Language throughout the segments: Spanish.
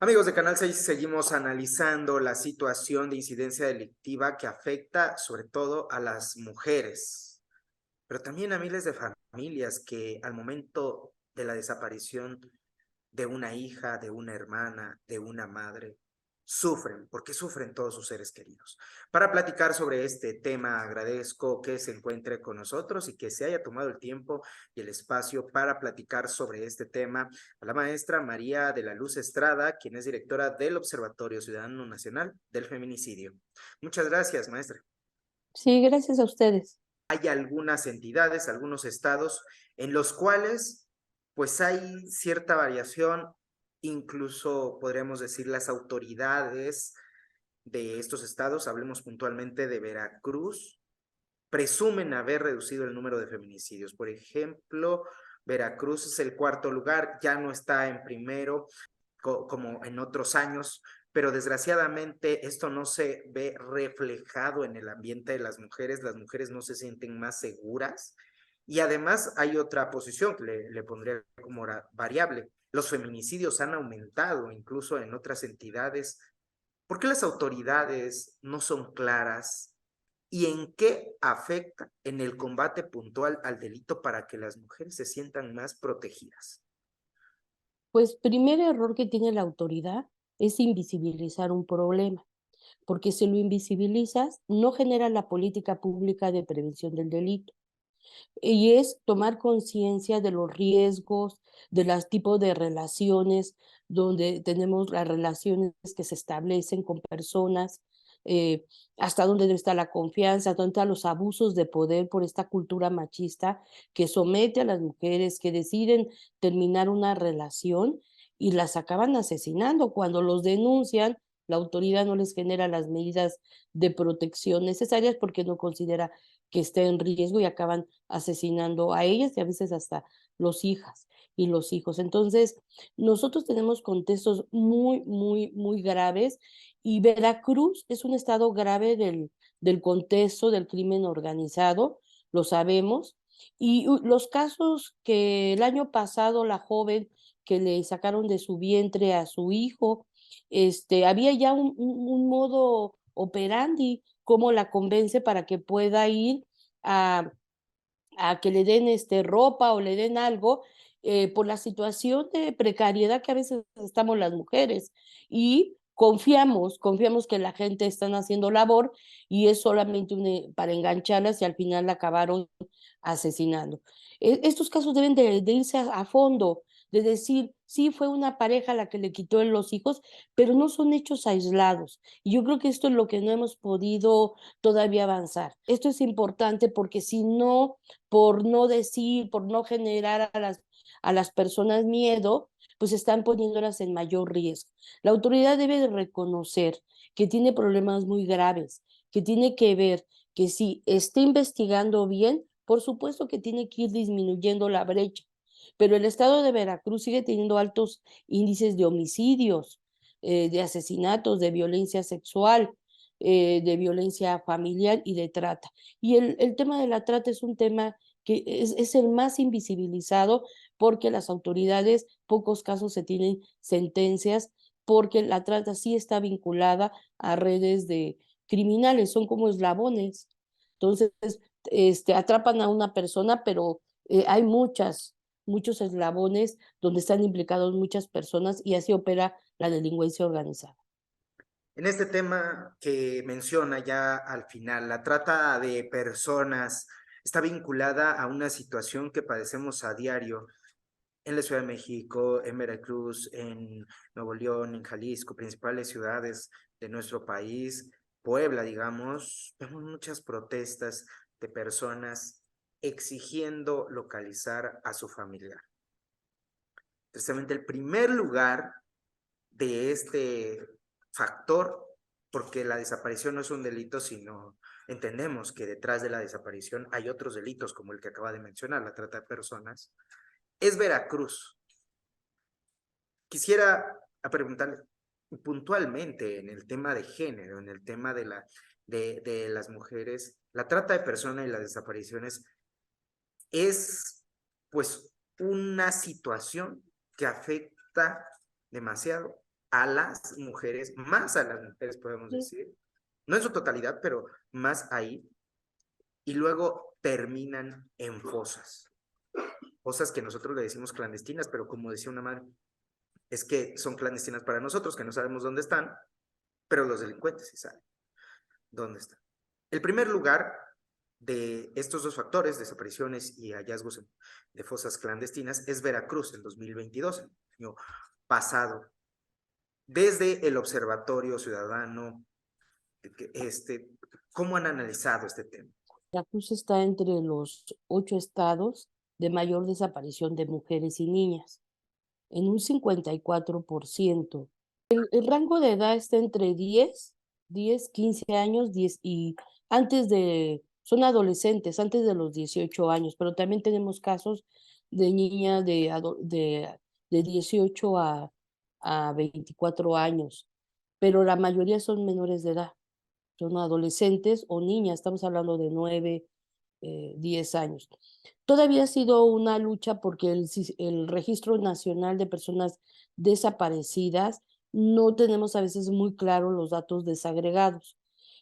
Amigos de Canal 6, seguimos analizando la situación de incidencia delictiva que afecta sobre todo a las mujeres, pero también a miles de familias que al momento de la desaparición de una hija, de una hermana, de una madre, sufren, porque sufren todos sus seres queridos. Para platicar sobre este tema, agradezco que se encuentre con nosotros y que se haya tomado el tiempo y el espacio para platicar sobre este tema a la maestra María de la Luz Estrada, quien es directora del Observatorio Ciudadano Nacional del Feminicidio. Muchas gracias, maestra. Sí, gracias a ustedes. Hay algunas entidades, algunos estados en los cuales pues hay cierta variación, incluso podríamos decir las autoridades de estos estados, hablemos puntualmente de Veracruz, presumen haber reducido el número de feminicidios. Por ejemplo, Veracruz es el cuarto lugar, ya no está en primero como en otros años, pero desgraciadamente esto no se ve reflejado en el ambiente de las mujeres no se sienten más seguras y además hay otra posición que le pondría como variable. Los feminicidios han aumentado incluso en otras entidades. ¿Por qué las autoridades no son claras y en qué afecta en el combate puntual al delito para que las mujeres se sientan más protegidas? Pues, primer error que tiene la autoridad es invisibilizar un problema, porque si lo invisibilizas, no genera la política pública de prevención del delito. Y es tomar conciencia de los riesgos, de los tipos de relaciones, donde tenemos las relaciones que se establecen con personas, eh, hasta dónde debe estar la confianza, dónde están los abusos de poder por esta cultura machista que somete a las mujeres, que deciden terminar una relación y las acaban asesinando. Cuando los denuncian, la autoridad no les genera las medidas de protección necesarias porque no considera que esté en riesgo y acaban asesinando a ellas y a veces hasta los hijas y los hijos. Entonces, nosotros tenemos contextos muy, muy, muy graves y Veracruz es un estado grave del contexto del crimen organizado, lo sabemos. Y los casos que el año pasado la joven que le sacaron de su vientre a su hijo, había ya un modo operandi, cómo la convence para que pueda ir a que le den, ropa o le den algo, por la situación de precariedad que a veces estamos las mujeres. Y confiamos que la gente están haciendo labor y es solamente para engancharlas y al final la acabaron asesinando. Estos casos deben de irse a fondo, de decir, sí, fue una pareja la que le quitó los hijos, pero no son hechos aislados. Y yo creo que esto es lo que no hemos podido todavía avanzar. Esto es importante porque si no, por no decir, por no generar a las personas miedo, pues están poniéndolas en mayor riesgo. La autoridad debe de reconocer que tiene problemas muy graves, que tiene que ver que si está investigando bien, por supuesto que tiene que ir disminuyendo la brecha, pero el estado de Veracruz sigue teniendo altos índices de homicidios, de asesinatos, de violencia sexual, de violencia familiar y de trata. Y el tema de la trata es un tema que es el más invisibilizado porque las autoridades, pocos casos se tienen sentencias, porque la trata sí está vinculada a redes de criminales, son como eslabones. Entonces, atrapan a una persona, pero hay muchos eslabones donde están implicados muchas personas y así opera la delincuencia organizada. En este tema que menciona ya al final, la trata de personas está vinculada a una situación que padecemos a diario en la Ciudad de México, en Veracruz, en Nuevo León, en Jalisco, principales ciudades de nuestro país, Puebla, digamos, vemos muchas protestas de personas exigiendo localizar a su familiar. Precisamente el primer lugar de este factor, porque la desaparición no es un delito, sino entendemos que detrás de la desaparición hay otros delitos, como el que acaba de mencionar, la trata de personas, es Veracruz. Quisiera preguntarle puntualmente en el tema de género, en el tema de las mujeres, la trata de personas y las desapariciones es pues una situación que afecta demasiado a las mujeres, más a las mujeres podemos Sí. decir, no en su totalidad, pero más ahí, y luego terminan en fosas que nosotros le decimos clandestinas, pero como decía una madre, es que son clandestinas para nosotros, que no sabemos dónde están, pero los delincuentes sí saben dónde están. El primer lugar de estos dos factores, desapariciones y hallazgos de fosas clandestinas, es Veracruz en 2022, el año pasado. Desde el Observatorio Ciudadano, ¿cómo han analizado este tema? Veracruz está entre los 8 estados de mayor desaparición de mujeres y niñas, en un 54%. El rango de edad está entre 15 años, 10 y son adolescentes, antes de los 18 años, pero también tenemos casos de niñas de 18 a 24 años, pero la mayoría son menores de edad, son adolescentes o niñas, estamos hablando de 9, 10 años. Todavía ha sido una lucha porque el Registro Nacional de Personas Desaparecidas no tenemos a veces muy claro los datos desagregados.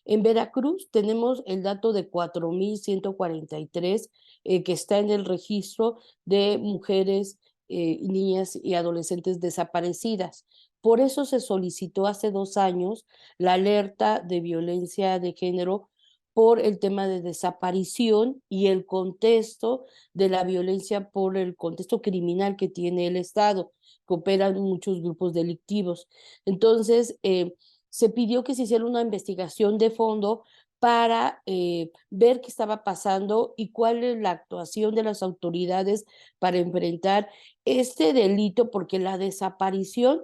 En Veracruz tenemos el dato de 4,143 que está en el registro de mujeres, niñas y adolescentes desaparecidas. Por eso se solicitó hace 2 años la alerta de violencia de género por el tema de desaparición y el contexto de la violencia por el contexto criminal que tiene el Estado, que operan muchos grupos delictivos. Entonces, se pidió que se hiciera una investigación de fondo para ver qué estaba pasando y cuál es la actuación de las autoridades para enfrentar este delito, porque la desaparición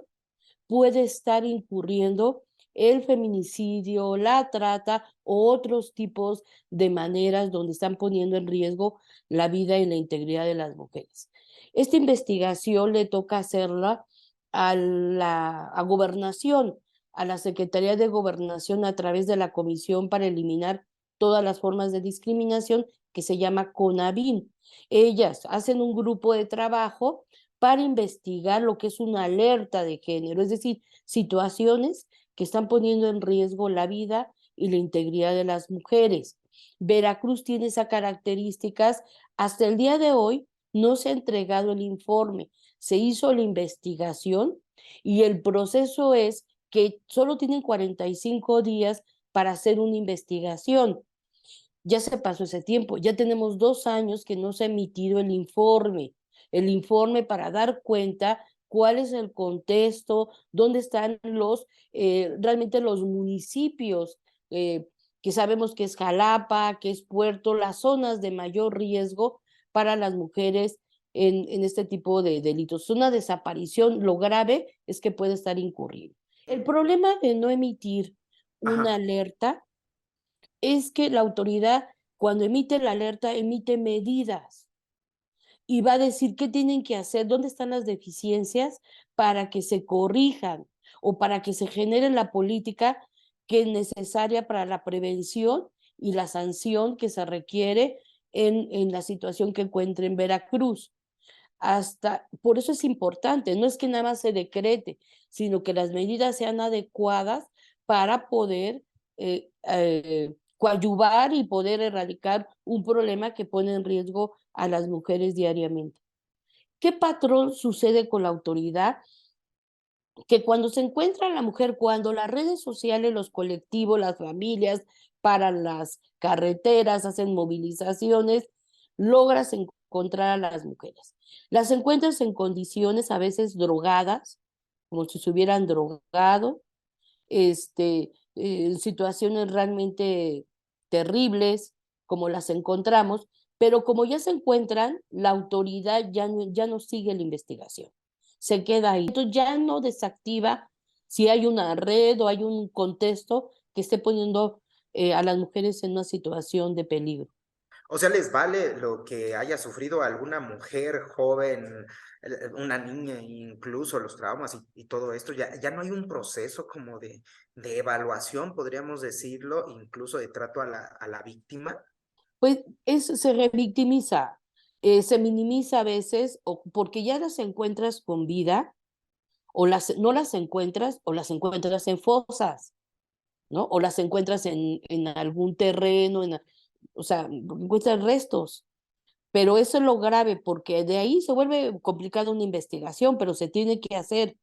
puede estar incurriendo el feminicidio, la trata o otros tipos de maneras donde están poniendo en riesgo la vida y la integridad de las mujeres. Esta investigación le toca hacerla a Gobernación, a la Secretaría de Gobernación a través de la Comisión para eliminar todas las formas de discriminación que se llama CONAVIN. Ellas hacen un grupo de trabajo para investigar lo que es una alerta de género, es decir, situaciones que están poniendo en riesgo la vida y la integridad de las mujeres. Veracruz tiene esas características. Hasta el día de hoy no se ha entregado el informe, se hizo la investigación y el proceso es que solo tienen 45 días para hacer una investigación. Ya se pasó ese tiempo, ya tenemos 2 años que no se ha emitido el informe para dar cuenta cuál es el contexto, dónde están realmente los municipios, que sabemos que es Jalapa, que es Puerto, las zonas de mayor riesgo para las mujeres en este tipo de delitos. Una desaparición, lo grave es que puede estar incurrido. El problema de no emitir una Ajá. alerta es que la autoridad, cuando emite la alerta, emite medidas y va a decir qué tienen que hacer, dónde están las deficiencias para que se corrijan o para que se genere la política que es necesaria para la prevención y la sanción que se requiere en la situación que encuentre en Veracruz. Por eso es importante, no es que nada más se decrete, sino que las medidas sean adecuadas para poder coadyuvar y poder erradicar un problema que pone en riesgo a las mujeres diariamente. ¿Qué patrón sucede con la autoridad? Que cuando se encuentra la mujer, cuando las redes sociales, los colectivos, las familias paran las carreteras, hacen movilizaciones, logras encontrar a las mujeres. Las encuentras en condiciones a veces drogadas, como si se hubieran drogado, situaciones realmente terribles, como las encontramos, pero como ya se encuentran, la autoridad ya no sigue la investigación, se queda ahí. Entonces ya no desactiva si hay una red o hay un contexto que esté poniendo a las mujeres en una situación de peligro. O sea, les vale lo que haya sufrido alguna mujer joven, una niña, incluso los traumas y todo esto. Ya no hay un proceso como de evaluación, podríamos decirlo, incluso de trato a la víctima. Pues se revictimiza, se minimiza a veces, o porque ya las encuentras con vida, no las encuentras o las encuentras en fosas, ¿no? O las encuentras en algún terreno, o sea, encuentras restos. Pero eso es lo grave, porque de ahí se vuelve complicada una investigación, pero se tiene que hacer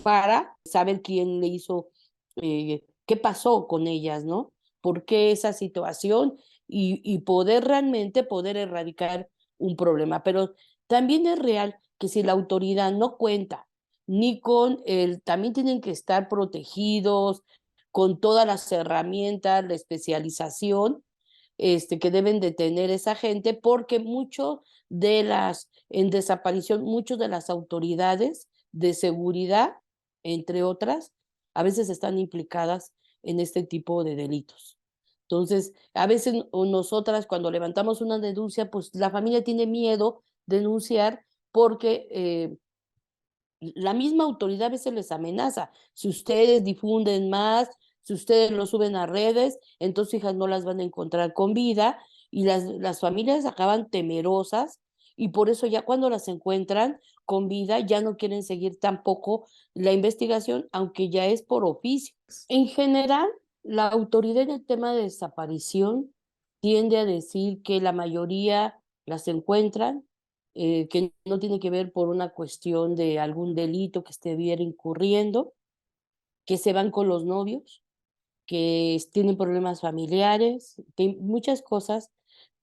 para saber quién le hizo, qué pasó con ellas, ¿no? ¿Por qué esa situación? Y poder realmente poder erradicar un problema. Pero también es real que si la autoridad no cuenta ni con el, también tienen que estar protegidos con todas las herramientas, la especialización que deben de tener esa gente, porque en desaparición, muchas de las autoridades de seguridad, entre otras, a veces están implicadas en este tipo de delitos. Entonces, a veces nosotras cuando levantamos una denuncia, pues la familia tiene miedo de denunciar porque la misma autoridad a veces les amenaza. Si ustedes difunden más, si ustedes lo suben a redes, entonces hijas no las van a encontrar con vida y las familias acaban temerosas y por eso ya cuando las encuentran con vida ya no quieren seguir tampoco la investigación, aunque ya es por oficio. En general, la autoridad en el tema de desaparición tiende a decir que la mayoría las encuentran, que no tiene que ver por una cuestión de algún delito que estuviera incurriendo, que se van con los novios, que tienen problemas familiares, que muchas cosas,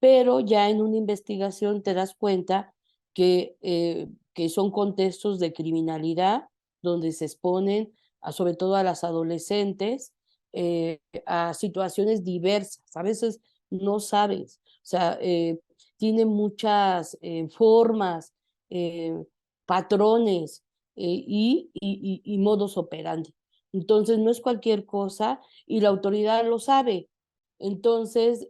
pero ya en una investigación te das cuenta que son contextos de criminalidad donde se exponen, sobre todo a las adolescentes, a situaciones diversas. A veces no sabes, o sea, tiene muchas formas, eh, patrones y modos operandi. Entonces, no es cualquier cosa y la autoridad lo sabe. Entonces,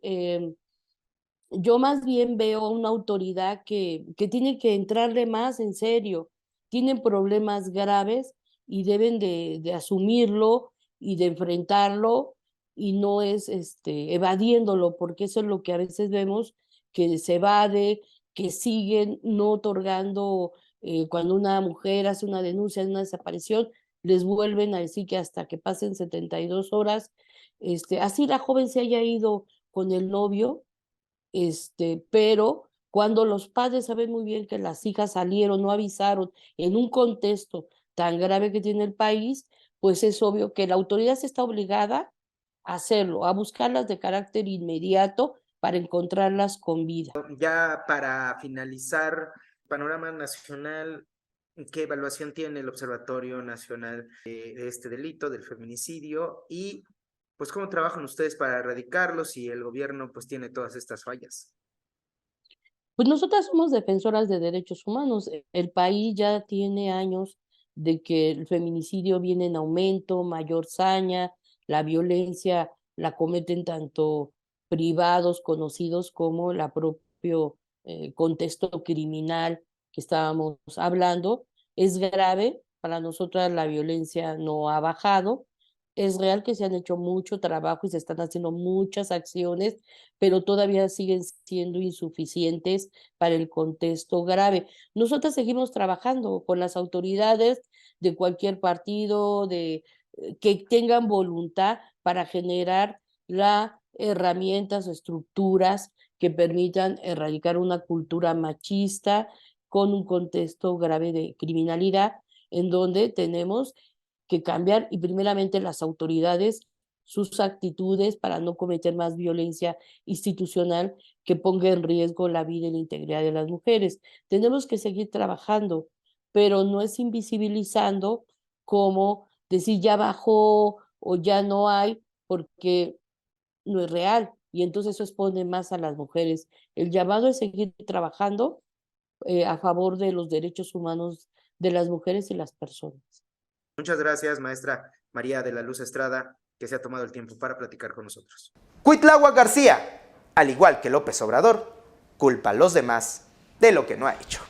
yo más bien veo una autoridad que tiene que entrarle más en serio. Tienen problemas graves y deben de asumirlo y de enfrentarlo y no es evadiéndolo, porque eso es lo que a veces vemos, que se evade, que siguen no otorgando, cuando una mujer hace una denuncia de una desaparición, les vuelven a decir que hasta que pasen 72 horas, así la joven se haya ido con el novio, pero cuando los padres saben muy bien que las hijas salieron, no avisaron, en un contexto tan grave que tiene el país, pues es obvio que la autoridad se está obligada a hacerlo, a buscarlas de carácter inmediato para encontrarlas con vida. Ya para finalizar, panorama nacional, ¿qué evaluación tiene el Observatorio Nacional de este delito, del feminicidio? Y pues, ¿cómo trabajan ustedes para erradicarlo si el gobierno pues tiene todas estas fallas? Pues nosotras somos defensoras de derechos humanos. El país ya tiene años de que el feminicidio viene en aumento, mayor saña, la violencia la cometen tanto privados, conocidos, como el propio contexto criminal que estábamos hablando. Es grave, para nosotras la violencia no ha bajado. Es real que se han hecho mucho trabajo y se están haciendo muchas acciones, pero todavía siguen siendo insuficientes para el contexto grave. Nosotros seguimos trabajando con las autoridades de cualquier partido, que tengan voluntad para generar las herramientas o estructuras que permitan erradicar una cultura machista con un contexto grave de criminalidad, en donde tenemos que cambiar y primeramente las autoridades sus actitudes para no cometer más violencia institucional que ponga en riesgo la vida y la integridad de las mujeres. Tenemos que seguir trabajando, pero no es invisibilizando como decir ya bajó o ya no hay, porque no es real y entonces eso expone más a las mujeres. El llamado es seguir trabajando a favor de los derechos humanos de las mujeres y las personas. Muchas gracias, maestra María de la Luz Estrada, que se ha tomado el tiempo para platicar con nosotros. Cuitláhuac García, al igual que López Obrador, culpa a los demás de lo que no ha hecho.